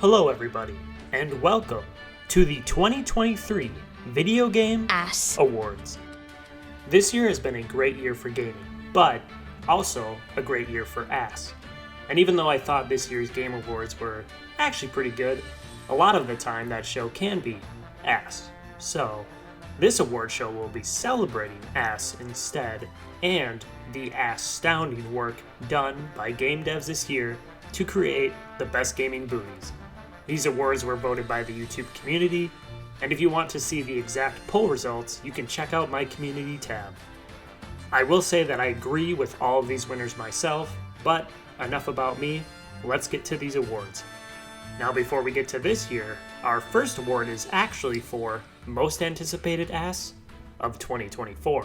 Hello everybody, and welcome to the 2023 Video Game Ass Awards. This year has been a great year for gaming, but also a great year for ass. And even though I thought this year's Game Awards were actually pretty good, a lot of the time that show can be ass. So, this award show will be celebrating ass instead, and the astounding work done by game devs this year to create the best gaming booties. These awards were voted by the YouTube community, and if you want to see the exact poll results, you can check out my community tab. I will say that I agree with all of these winners myself, but enough about me, let's get to these awards. Now before we get to this year, our first award is actually for Most Anticipated Ass of 2024.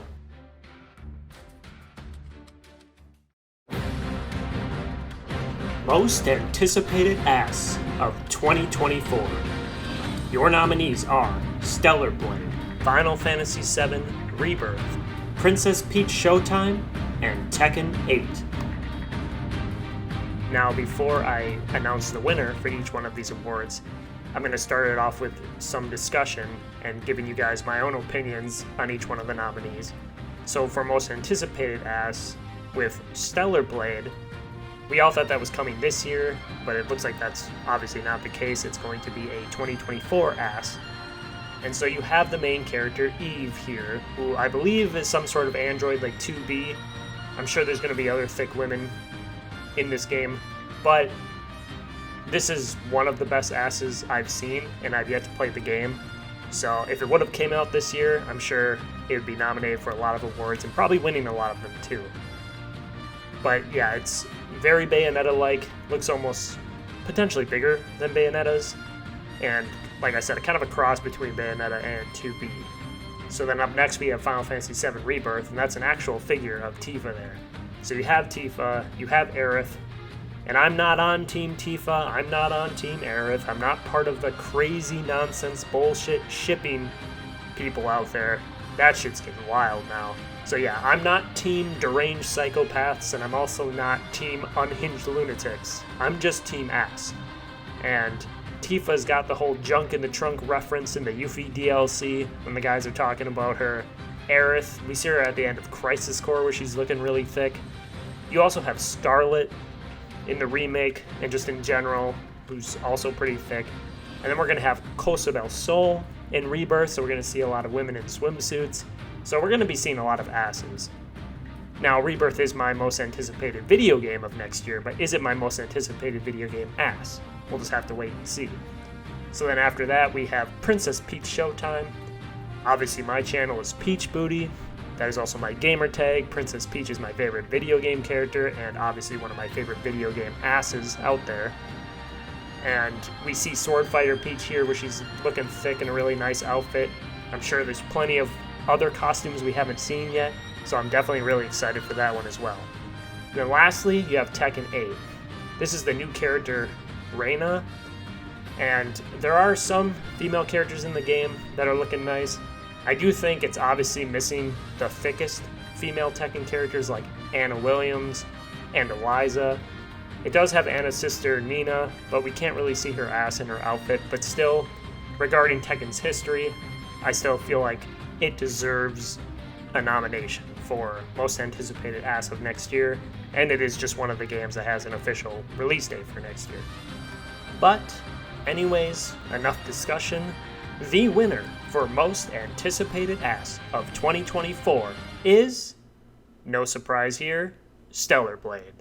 Most Anticipated Ass of 2024. Your nominees are Stellar Blade, Final Fantasy VII Rebirth, Princess Peach Showtime, and Tekken 8. Now, before I announce the winner for each one of these awards, I'm going to start it off with some discussion and giving you guys my own opinions on each one of the nominees. So for Most Anticipated Ass, with Stellar Blade, we all thought that was coming this year, but it looks like that's obviously not the case. It's going to be a 2024 ass. And so you have the main character, Eve, here, who I believe is some sort of android like 2B. I'm sure there's going to be other thick women in this game, but this is one of the best asses I've seen, and I've yet to play the game. So if it would have came out this year, I'm sure it would be nominated for a lot of awards and probably winning a lot of them too. But yeah, it's very Bayonetta-like, looks almost potentially bigger than Bayonetta's, and like I said, kind of a cross between Bayonetta and 2B. So then up next we have Final Fantasy VII Rebirth, and that's an actual figure of Tifa there. So you have Tifa, you have Aerith, and I'm not on Team Tifa, I'm not on Team Aerith, I'm not part of the crazy nonsense bullshit shipping people out there. That shit's getting wild now. So yeah, I'm not Team Deranged Psychopaths, and I'm also not Team Unhinged Lunatics. I'm just Team Ass. And Tifa's got the whole junk in the trunk reference in the Yuffie DLC when the guys are talking about her. Aerith, we see her at the end of Crisis Core where she's looking really thick. You also have Starlet in the remake, and just in general, who's also pretty thick. And then we're going to have Cosa del Sol in Rebirth, so we're going to see a lot of women in swimsuits. So we're going to be seeing a lot of asses. Now, Rebirth is my most anticipated video game of next year, but is it my most anticipated video game ass? We'll just have to wait and see. So then after that, we have Princess Peach Showtime. Obviously, my channel is Peach Booty. That is also my gamer tag. Princess Peach is my favorite video game character, and obviously one of my favorite video game asses out there. And we see Sword Fighter Peach here, where she's looking thick in a really nice outfit. I'm sure there's plenty of other costumes we haven't seen yet, so I'm definitely really excited for that one as well. And then lastly, you have Tekken 8. This is the new character, Reina, and there are some female characters in the game that are looking nice. I do think it's obviously missing the thickest female Tekken characters like Anna Williams and Eliza. It does have Anna's sister, Nina, but we can't really see her ass in her outfit, but still, regarding Tekken's history, I still feel like it deserves a nomination for Most Anticipated Ass of next year, and it is just one of the games that has an official release date for next year. But, anyways, enough discussion. The winner for Most Anticipated Ass of 2024 is, no surprise here, Stellar Blade.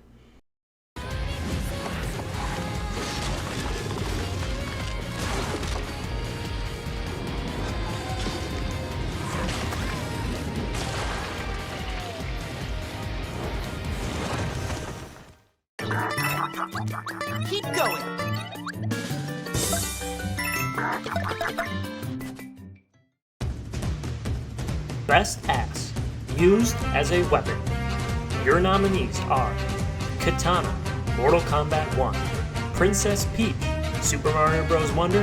Keep going. Best Ass, used as a weapon. Your nominees are Katana, Mortal Kombat 1, Princess Peach, Super Mario Bros. Wonder,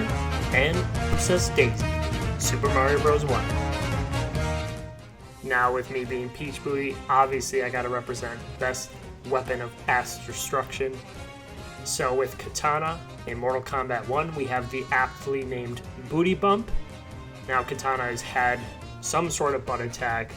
and Princess Daisy, Super Mario Bros. Wonder. Now with me being Peach Booty, obviously I gotta represent best weapon of ass destruction. So with Katana in Mortal Kombat 1, we have the aptly named Booty Bump. Now Katana has had some sort of butt attack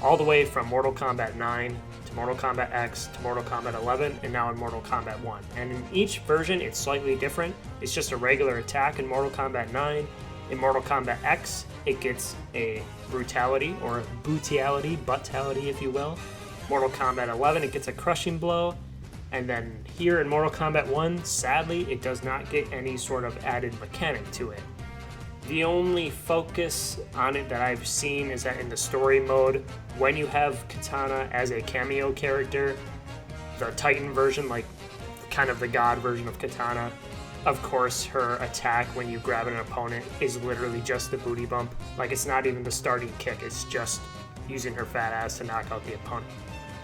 all the way from Mortal Kombat 9 to Mortal Kombat X to Mortal Kombat 11 and now in Mortal Kombat 1. And in each version it's slightly different. It's just a regular attack in Mortal Kombat 9. In Mortal Kombat X it gets a brutality or buttality if you will. Mortal Kombat 11 it gets a crushing blow. And then here in Mortal Kombat 1, sadly, it does not get any sort of added mechanic to it. The only focus on it that I've seen is that in the story mode, when you have Katana as a cameo character, the Titan version, like kind of the god version of Katana, of course her attack when you grab an opponent is literally just the booty bump. Like it's not even the starting kick, it's just using her fat ass to knock out the opponent.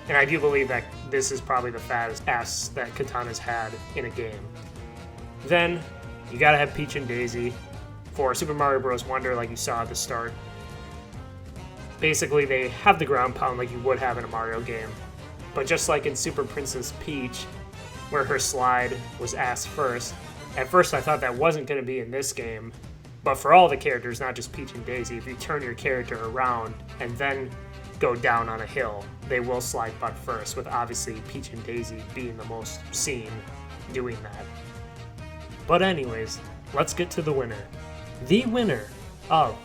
And I do believe that this is probably the fattest ass that Katana's had in a game. Then, you gotta have Peach and Daisy for Super Mario Bros. Wonder like you saw at the start. Basically, they have the ground pound like you would have in a Mario game. But just like in Super Princess Peach, where her slide was ass first, at first I thought that wasn't gonna be in this game. But for all the characters, not just Peach and Daisy, if you turn your character around and then go down on a hill, they will slide butt first, with obviously Peach and Daisy being the most seen doing that. But anyways, let's get to the winner. The winner of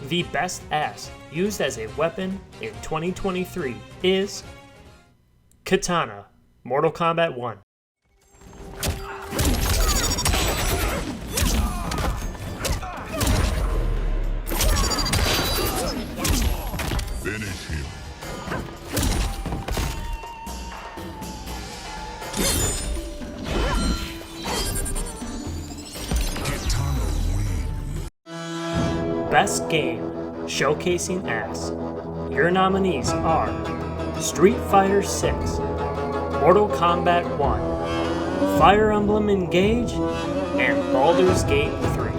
the best ass used as a weapon in 2023 is Katana, Mortal Kombat 1. Finish him. Katana win. Best game, showcasing ass. Your nominees are Street Fighter 6, Mortal Kombat 1, Fire Emblem Engage, and Baldur's Gate 3.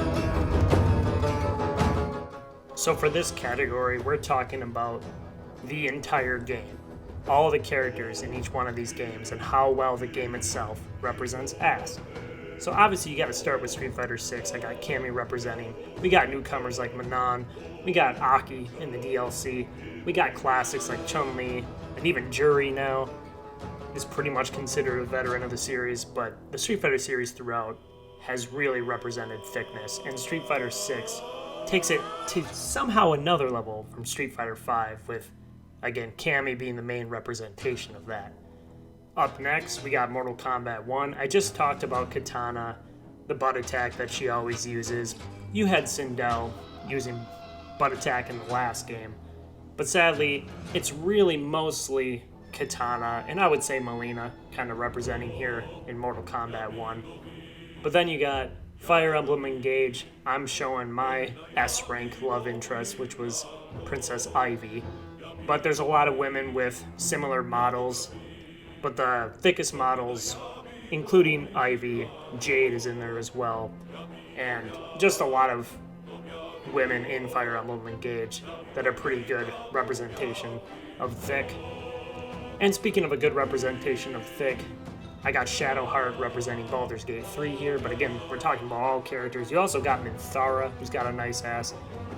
So for this category, we're talking about the entire game. All the characters in each one of these games and how well the game itself represents ass. So obviously you gotta start with Street Fighter 6. I got Cammy representing. We got newcomers like Manon. We got Aki in the DLC. We got classics like Chun-Li, and even Juri now is pretty much considered a veteran of the series, but the Street Fighter series throughout has really represented THICCness, and Street Fighter 6 takes it to somehow another level from Street Fighter 5 with, again, Cammy being the main representation of that. Up next, we got Mortal Kombat 1. I just talked about Katana, the butt attack that she always uses. You had Sindel using butt attack in the last game. But sadly, it's really mostly Katana, and I would say Melina, kind of representing here in Mortal Kombat 1. But then you got Fire Emblem Engage. I'm showing my S-rank love interest, which was Princess Ivy. But there's a lot of women with similar models, but the thickest models, including Ivy, Jade is in there as well, and just a lot of women in Fire Emblem Engage that are pretty good representation of thick. And speaking of a good representation of thick, I got Shadowheart representing Baldur's Gate 3 here, but again, we're talking about all characters. You also got Minthara, who's got a nice ass.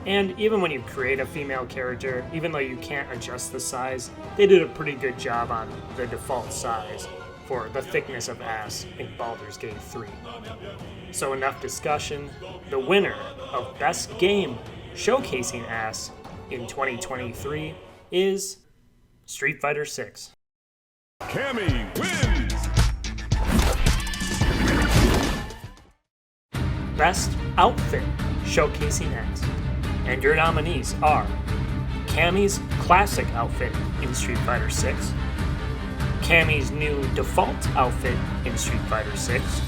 And even when you create a female character, even though you can't adjust the size, they did a pretty good job on the default size for the thickness of ass in Baldur's Gate 3. So enough discussion. The winner of Best Game Showcasing Ass in 2023 is Street Fighter 6. Cammy wins! Best Outfit Showcasing Ass. And your nominees are Cammy's classic outfit in Street Fighter 6, Cammy's new default outfit in Street Fighter 6,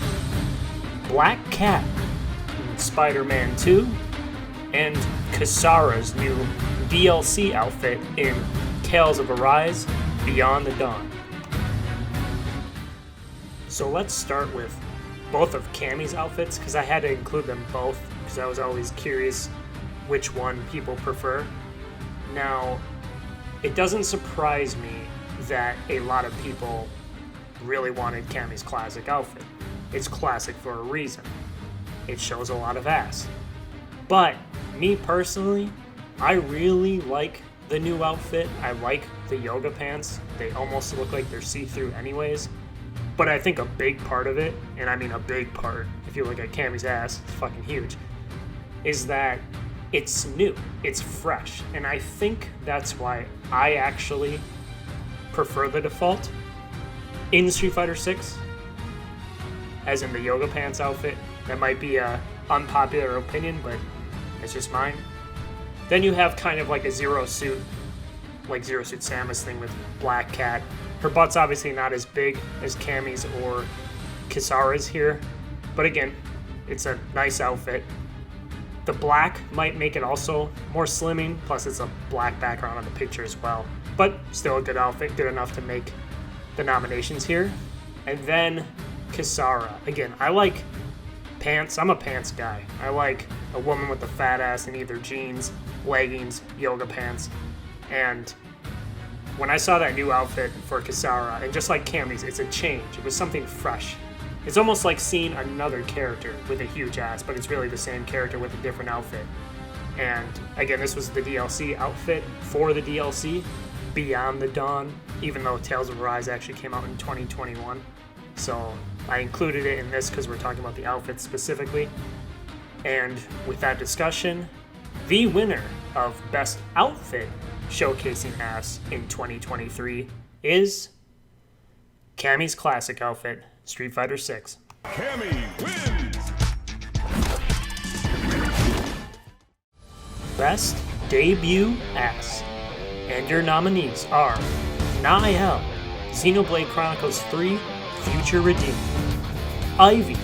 Black Cat in Spider-Man 2, and Kisara's new DLC outfit in Tales of Arise Beyond the Dawn. So let's start with both of Cammy's outfits, because I had to include them both, because I was always curious which one people prefer. Now, it doesn't surprise me that a lot of people really wanted Cammy's classic outfit. It's classic for a reason. It shows a lot of ass. But me personally, I really like the new outfit. I like the yoga pants. They almost look like they're see-through anyways. But I think a big part of it, and I mean a big part, if you look at Cammy's ass, it's fucking huge, is that it's new, it's fresh. And I think that's why I actually prefer the default in Street Fighter 6, as in the yoga pants outfit. That might be a unpopular opinion, but it's just mine. Then you have kind of like a Zero Suit Samus thing with Black Cat. Her butt's obviously not as big as Cammy's or Kisara's here, but again, it's a nice outfit. The black might make it also more slimming, plus it's a black background on the picture as well. But still a good outfit, good enough to make the nominations here. And then Kisara. Again, I like pants. I'm a pants guy. I like a woman with a fat ass in either jeans, leggings, yoga pants. And when I saw that new outfit for Kisara, and just like Cammy's, it's a change. It was something fresh. It's almost like seeing another character with a huge ass, but it's really the same character with a different outfit. And again, this was the DLC outfit for the DLC, Beyond the Dawn, even though Tales of Arise actually came out in 2021. So I included it in this because we're talking about the outfit specifically. And with that discussion, the winner of Best Outfit Showcasing Ass in 2023 is Cammy's classic outfit, Street Fighter 6. Cammy wins! Best Debut Ass. And your nominees are Nael, Xenoblade Chronicles 3, Future Redeemed; Ivy,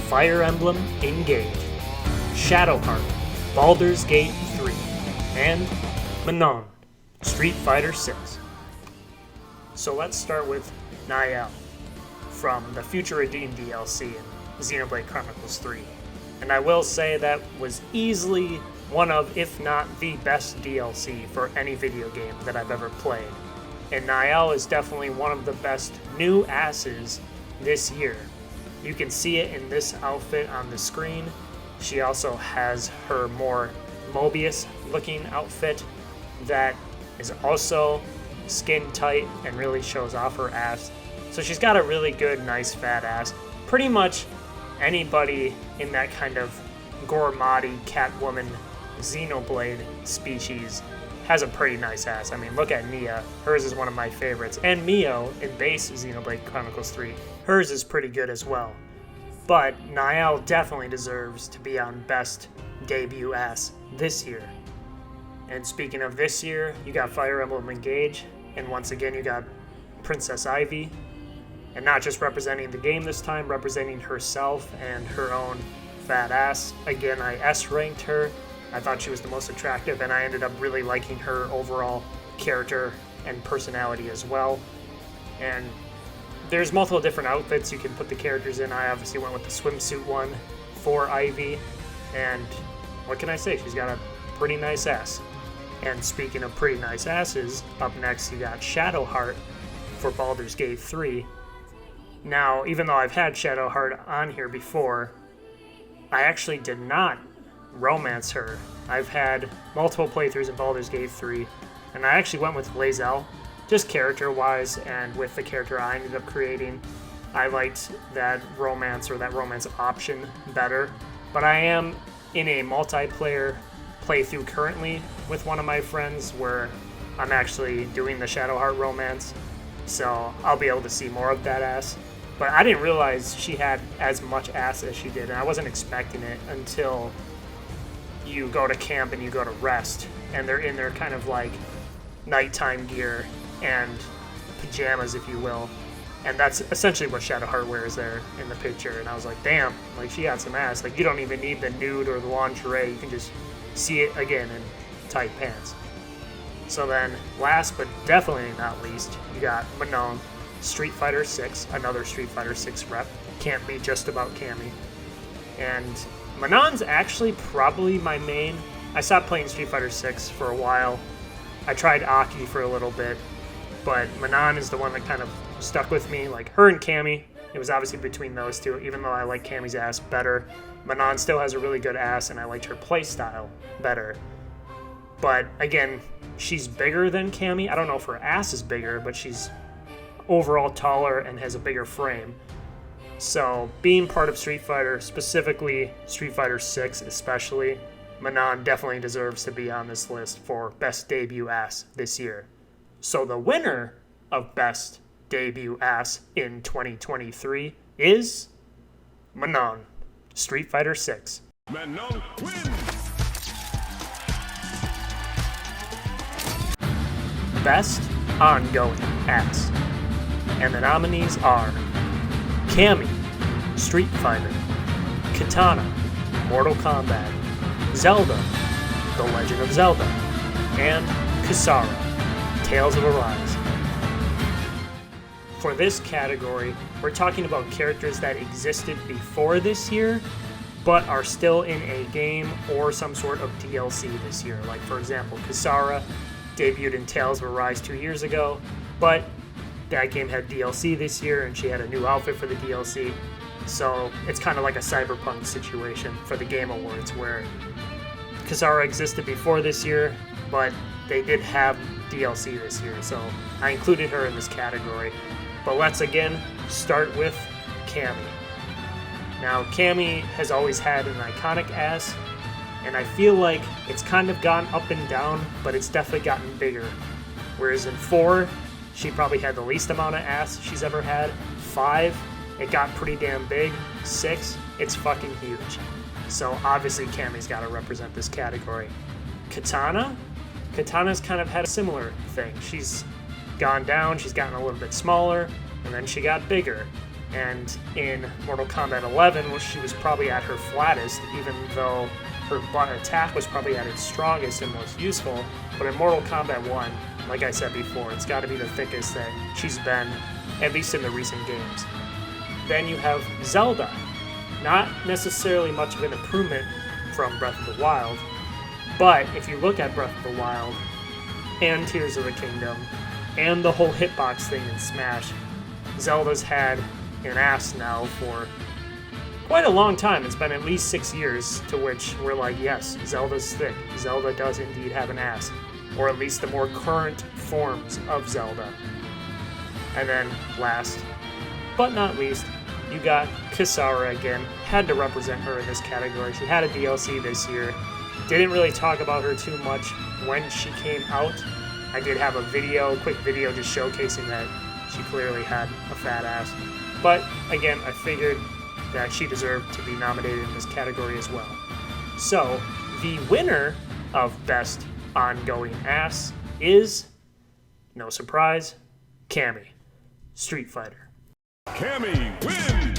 Fire Emblem Engage; Shadowheart, Baldur's Gate 3; and Manon, Street Fighter 6. So let's start with Nael from the Future Redeemed DLC in Xenoblade Chronicles 3. And I will say that was easily one of, if not the best DLC for any video game that I've ever played. And Nael is definitely one of the best new asses this year. You can see it in this outfit on the screen. She also has her more Mobius looking outfit that is also skin tight and really shows off her ass. So she's got a really good, nice fat ass. Pretty much anybody in that kind of Gormati, Catwoman, Xenoblade species has a pretty nice ass. I mean, look at Nia. Hers is one of my favorites. And Mio in base Xenoblade Chronicles 3. Hers is pretty good as well. But Nael definitely deserves to be on Best Debut Ass this year. And speaking of this year, you got Fire Emblem Engage, and once again you got Princess Ivy. And not just representing the game this time, representing herself and her own fat ass. Again, I S-ranked her. I thought she was the most attractive, and I ended up really liking her overall character and personality as well. And there's multiple different outfits you can put the characters in. I obviously went with the swimsuit one for Ivy, and what can I say? She's got a pretty nice ass. And speaking of pretty nice asses, up next you got Shadowheart for Baldur's Gate 3. Now, even though I've had Shadowheart on here before, I actually did not romance her. I've had multiple playthroughs in Baldur's Gate 3, and I actually went with Lae'zel, just character-wise, and with the character I ended up creating, I liked that romance option better. But I am in a multiplayer playthrough currently with one of my friends where I'm actually doing the Shadowheart romance, so I'll be able to see more of that ass. But I didn't realize she had as much ass as she did, and I wasn't expecting it until you go to camp and you go to rest, and they're in their kind of like nighttime gear and pajamas, if you will. And that's essentially what Shadowheart wears there in the picture. And I was like, damn, like she got some ass. Like you don't even need the nude or the lingerie. You can just see it again in tight pants. So then, last but definitely not least, you got Manon, Street Fighter 6, another Street Fighter 6 rep. Can't be just about Cammy. And Manon's actually probably my main. I stopped playing Street Fighter 6 for a while. I tried Aki for a little bit, but Manon is the one that kind of stuck with me. Like her and Cammy, it was obviously between those two, even though I like Cammy's ass better. Manon still has a really good ass, and I liked her play style better. But again, she's bigger than Cammy. I don't know if her ass is bigger, but she's overall taller and has a bigger frame. So being part of Street Fighter, specifically Street Fighter 6 especially, Manon definitely deserves to be on this list for best debut ass this year. So the winner of best debut ass in 2023 is Manon, Street Fighter 6. Manon wins. Best ongoing ass. And the nominees are Cammy, Street Fighter, Katana, Mortal Kombat, Zelda, The Legend of Zelda, and Kisara, Tales of Arise. For this category, we're talking about characters that existed before this year, but are still in a game or some sort of DLC this year. Like, for example, Kisara debuted in Tales of Arise 2 years ago, but that game had DLC this year, and she had a new outfit for the DLC. So it's kind of like a Cyberpunk situation for the Game Awards, where Kisara existed before this year, but they did have DLC this year, so I included her in this category. But let's again start with Cammy. Now, Cammy has always had an iconic ass, and I feel like it's kind of gone up and down, but it's definitely gotten bigger. Whereas in 4, she probably had the least amount of ass she's ever had. 5, it got pretty damn big. 6, it's fucking huge. So obviously Cammy's got to represent this category. Katana's kind of had a similar thing. She's gone down, she's gotten a little bit smaller, and then she got bigger. And in Mortal Kombat 11, where she was probably at her flattest, even though her butt attack was probably at its strongest and most useful. But in Mortal Kombat 1, like I said before, it's got to be the thickest that she's been, at least in the recent games. Then you have Zelda. Not necessarily much of an improvement from Breath of the Wild, but if you look at Breath of the Wild and Tears of the Kingdom and the whole hitbox thing in Smash, Zelda's had an ass now for quite a long time. It's been at least 6 years, to which we're like, yes, Zelda's thick. Zelda does indeed have an ass, or at least the more current forms of Zelda. And then last but not least, you got Kisara again. Had to represent her in this category. She had a DLC this year. Didn't really talk about her too much when she came out. I did have a quick video just showcasing that she clearly had a fat ass. But again, I figured that she deserved to be nominated in this category as well. So, the winner of Best Ongoing Ass is, no surprise, Cammy, Street Fighter. Cammy wins.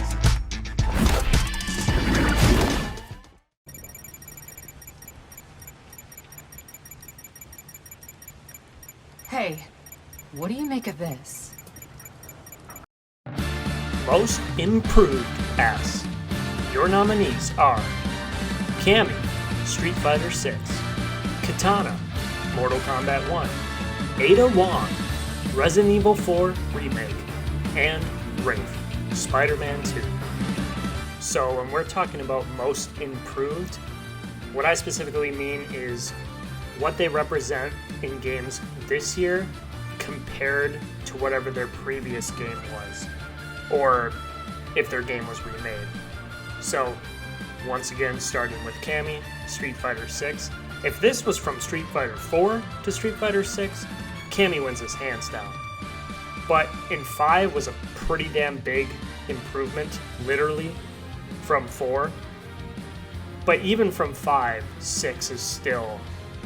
Hey, what do you make of this? Most Improved Ass. Your nominees are Cammy, Street Fighter 6, Katana, Mortal Kombat 1, Ada Wong, Resident Evil 4 Remake, and Wraith, Spider-Man 2. So when we're talking about most improved, what I specifically mean is what they represent in games this year compared to whatever their previous game was, or if their game was remade. So once again, starting with Cammy, Street Fighter 6. If this was from Street Fighter 4 to Street Fighter 6, Cammy wins this hands down. But in 5 was a pretty damn big improvement, literally, from 4. But even from 5, 6 is still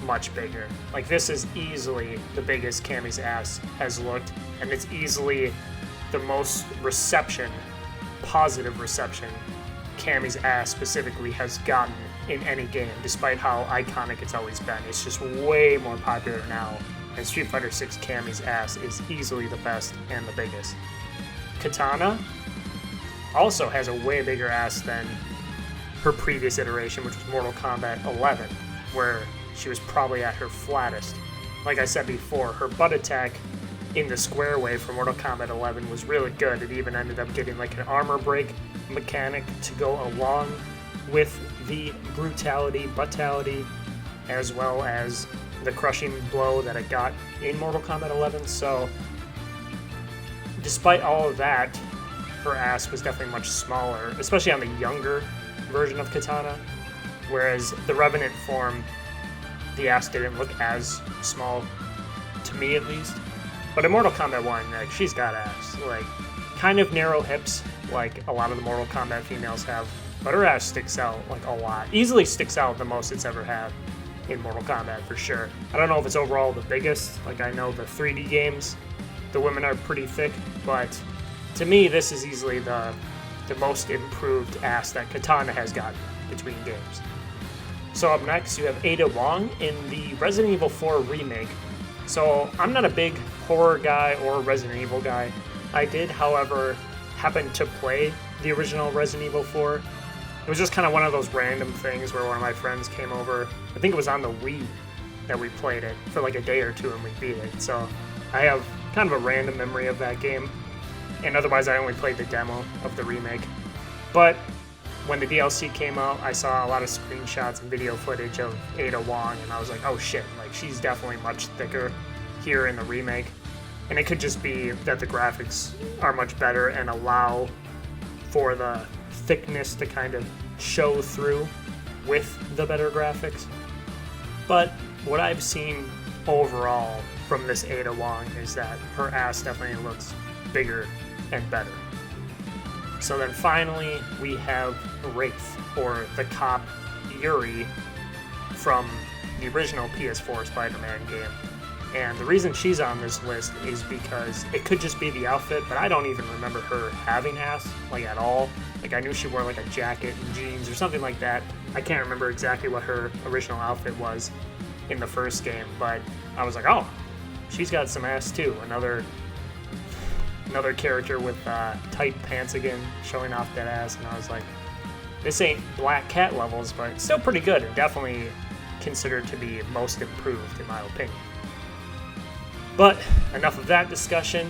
much bigger. Like, this is easily the biggest Cammy's ass has looked, and it's easily the most reception, positive reception, Cammy's ass specifically has gotten in any game, despite how iconic it's always been. It's just way more popular now, and Street Fighter 6 Cammy's ass is easily the best and the biggest. Katana also has a way bigger ass than her previous iteration, which was Mortal Kombat 11, where she was probably at her flattest. Like I said before, her butt attack in the square way for Mortal Kombat 11 was really good. It even ended up getting like an armor break mechanic to go along with the brutality, as well as the crushing blow that it got in Mortal Kombat 11. So despite all of that, her ass was definitely much smaller, especially on the younger version of Kitana, whereas the Revenant form, the ass didn't look as small, to me at least. But in Mortal Kombat 1, like, she's got ass. Like, kind of narrow hips, like a lot of the Mortal Kombat females have, but her ass sticks out, like, a lot. Easily sticks out the most it's ever had in Mortal Kombat, for sure. I don't know if it's overall the biggest. Like, I know the 3D games, the women are pretty thick, but to me, this is easily the most improved ass that Kitana has gotten between games. So up next, you have Ada Wong in the Resident Evil 4 remake. So I'm not a big horror guy or Resident Evil guy. I did, however, happen to play the original Resident Evil 4. It was just kind of one of those random things where one of my friends came over. I think it was on the Wii that we played it for like a day or two and we beat it. So I have kind of a random memory of that game. And otherwise, I only played the demo of the remake. But when the DLC came out, I saw a lot of screenshots and video footage of Ada Wong, and I was like, oh shit, like she's definitely much thicker here in the remake. And it could just be that the graphics are much better and allow for the thickness to kind of show through with the better graphics. But what I've seen overall from this Ada Wong is that her ass definitely looks bigger and better. So then finally, we have Wraith, or the cop Yuri, from the original PS4 Spider-Man game. And the reason she's on this list is because it could just be the outfit, but I don't even remember her having ass, like, at all. Like, I knew she wore, like, a jacket and jeans or something like that. I can't remember exactly what her original outfit was in the first game, but I was like, oh, she's got some ass too. Another character with tight pants again, showing off that ass, and I was like, this ain't Black Cat levels, but it's still pretty good, and definitely considered to be most improved in my opinion. But enough of that discussion.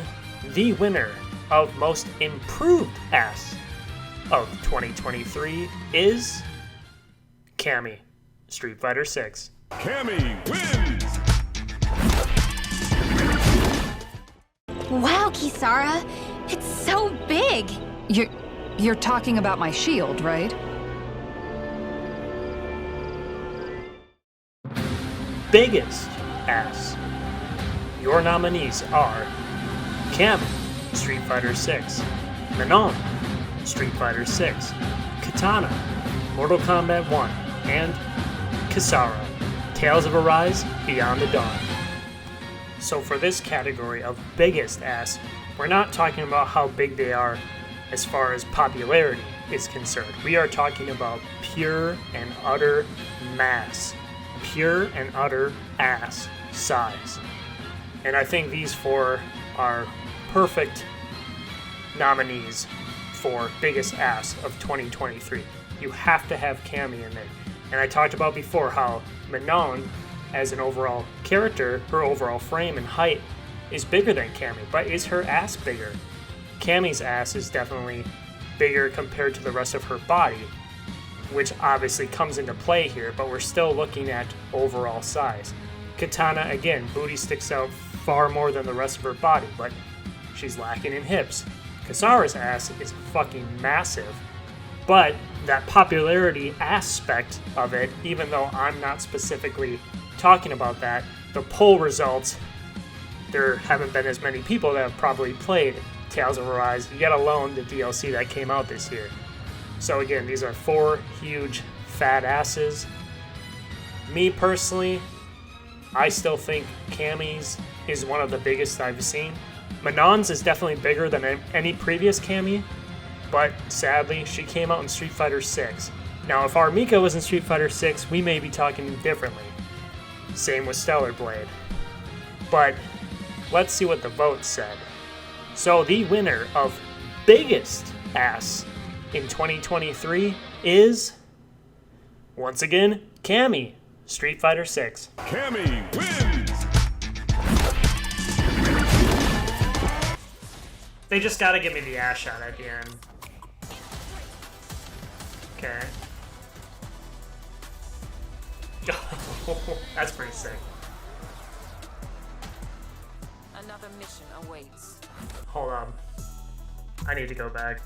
The winner of most improved ass of 2023 is Cammy, Street Fighter 6. Cammy wins! Wow, Kisara, it's so big! You're talking about my shield, right? Biggest ass. Your nominees are Cammy, Street Fighter 6, Manon, Street Fighter 6, Kitana, Mortal Kombat 1, and Kisara, Tales of Arise Beyond the Dawn. So for this category of biggest ass, we're not talking about how big they are as far as popularity is concerned. We are talking about pure and utter mass, pure and utter ass size. And I think these four are perfect nominees for biggest ass of 2023. You have to have Cammy in there. And I talked about before how Manon, as an overall character, her overall frame and height is bigger than Cammy, but is her ass bigger? Cammy's ass is definitely bigger compared to the rest of her body, which obviously comes into play here, but we're still looking at overall size. Kitana, again, booty sticks out far more than the rest of her body, but she's lacking in hips. Kisara's ass is fucking massive, but that popularity aspect of it, even though I'm not specifically talking about that, the poll results, there haven't been as many people that have probably played Tales of Arise, yet alone the DLC that came out this year. So again, these are four huge fat asses. Me personally, I still think Cammy's is one of the biggest I've seen. Manon's is definitely bigger than any previous Cammy, but sadly, she came out in Street Fighter 6. Now, if Armika was in Street Fighter 6, we may be talking differently. Same with Stellar Blade. But let's see what the vote said. So the winner of biggest ass in 2023 is, once again, Cammy, Street Fighter 6. Cammy wins! They just gotta give me the ass shot at the end. Okay. That's pretty sick. Another mission awaits. Hold on. I need to go back.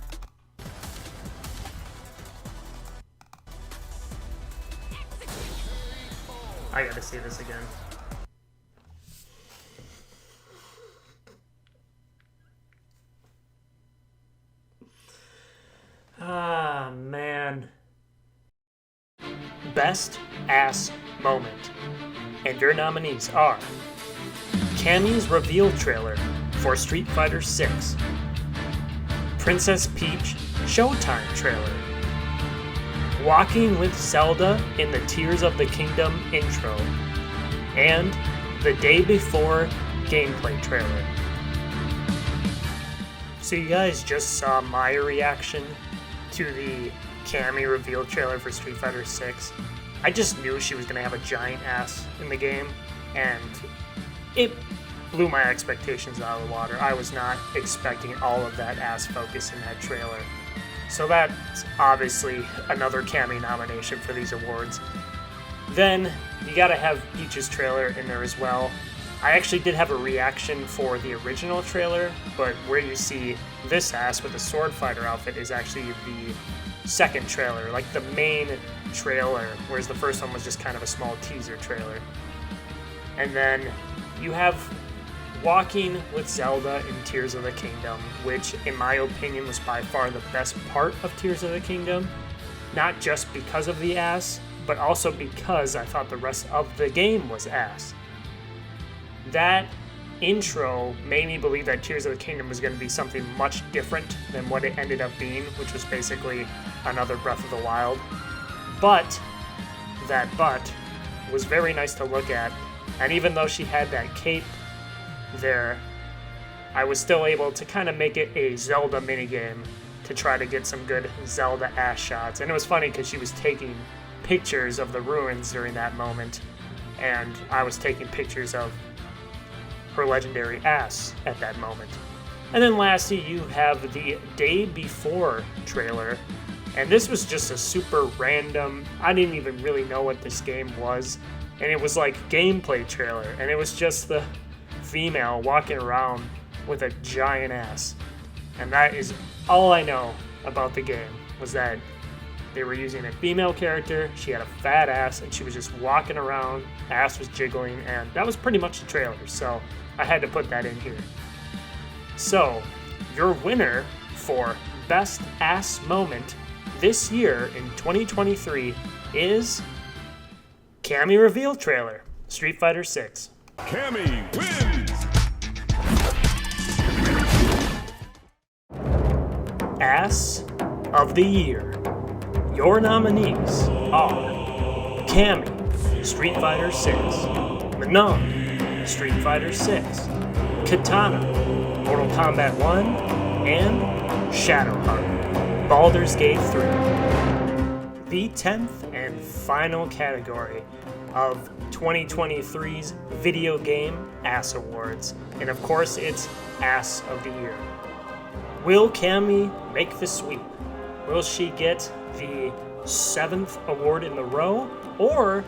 I gotta see this again. Ah, man. Best ass moment. And your nominees are Cammy's reveal trailer for Street Fighter 6, Princess Peach Showtime trailer, Walking with Zelda in the Tears of the Kingdom intro, and the day before gameplay trailer. So you guys just saw my reaction to the Cammy reveal trailer for Street Fighter 6. I just knew she was going to have a giant ass in the game, and it blew my expectations out of the water. I was not expecting all of that ass focus in that trailer. So that's obviously another Cammy nomination for these awards. Then you gotta have Peach's trailer in there as well. I actually did have a reaction for the original trailer, but where you see this ass with the sword fighter outfit is actually the second trailer, like the main trailer, whereas the first one was just kind of a small teaser trailer. And then you have Walking with Zelda in Tears of the Kingdom, which in my opinion was by far the best part of Tears of the Kingdom. Not just because of the ass, but also because I thought the rest of the game was ass. That intro made me believe that Tears of the Kingdom was going to be something much different than what it ended up being, which was basically another Breath of the Wild. But that was very nice to look at, and even though she had that cape there, I was still able to kind of make it a Zelda minigame to try to get some good Zelda ass shots. And it was funny because she was taking pictures of the ruins during that moment, and I was taking pictures of her legendary ass at that moment. And then lastly, you have the day before trailer, and this was just a super random, I didn't even really know what this game was, and it was like gameplay trailer, and it was just the female walking around with a giant ass. And that is all I know about the game, was that they were using a female character, she had a fat ass, and she was just walking around, ass was jiggling, and that was pretty much the trailer, so I had to put that in here. So, your winner for Best Ass Moment this year in 2023 is Cammy Reveal Trailer, Street Fighter 6. Cammy wins! Ass of the Year. Your nominees are Cammy, Street Fighter 6, Manon, Street Fighter 6, Katana, Mortal Kombat 1, and Shadowheart, Baldur's Gate 3. The 10th and final category of 2023's Video Game Ass Awards, and of course it's Ass of the Year. Will Cammy make the sweep? Will she get the 7th award in the row, or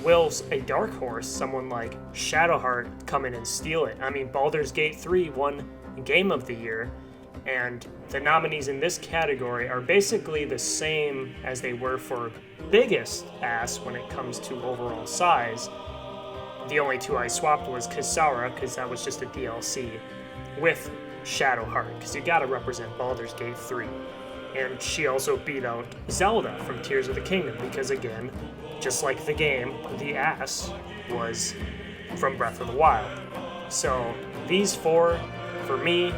will a dark horse, someone like Shadowheart, come in and steal it? I mean, Baldur's Gate 3 won Game of the Year, and the nominees in this category are basically the same as they were for biggest ass when it comes to overall size. The only two I swapped was Kisara, because that was just a DLC, with Shadowheart, because you gotta represent Baldur's Gate 3. And she also beat out Zelda from Tears of the Kingdom, because again, just like the game, the ass was from Breath of the Wild. So these four, for me,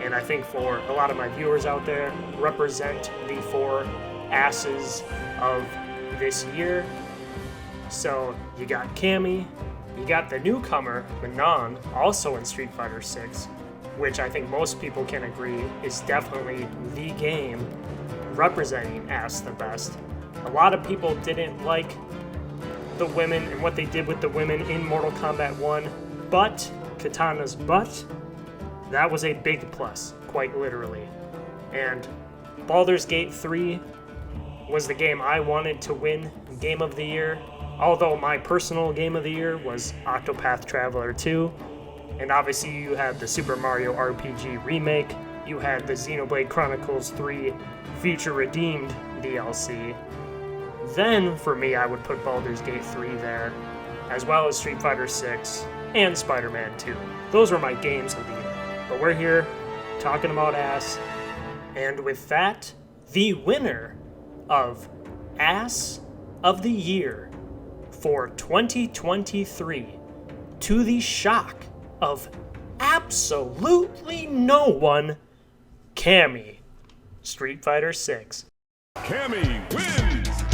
and I think for a lot of my viewers out there, represent the four asses of this year. So you got Cammy, you got the newcomer, Manon, also in Street Fighter 6, which I think most people can agree is definitely the game representing ass the best. A lot of people didn't like the women and what they did with the women in Mortal Kombat 1, but Katana's butt, that was a big plus, quite literally. And Baldur's Gate 3 was the game I wanted to win Game of the Year, although my personal Game of the Year was Octopath Traveler 2. And obviously you had the Super Mario RPG remake, you had the Xenoblade Chronicles 3 Future Redeemed DLC. Then, for me, I would put Baldur's Gate 3 there, as well as Street Fighter 6 and Spider-Man 2. Those were my games of the year. But we're here talking about ass. And with that, the winner of Ass of the Year for 2023, to the shock of absolutely no one, Cammy, Street Fighter 6. Cammy wins!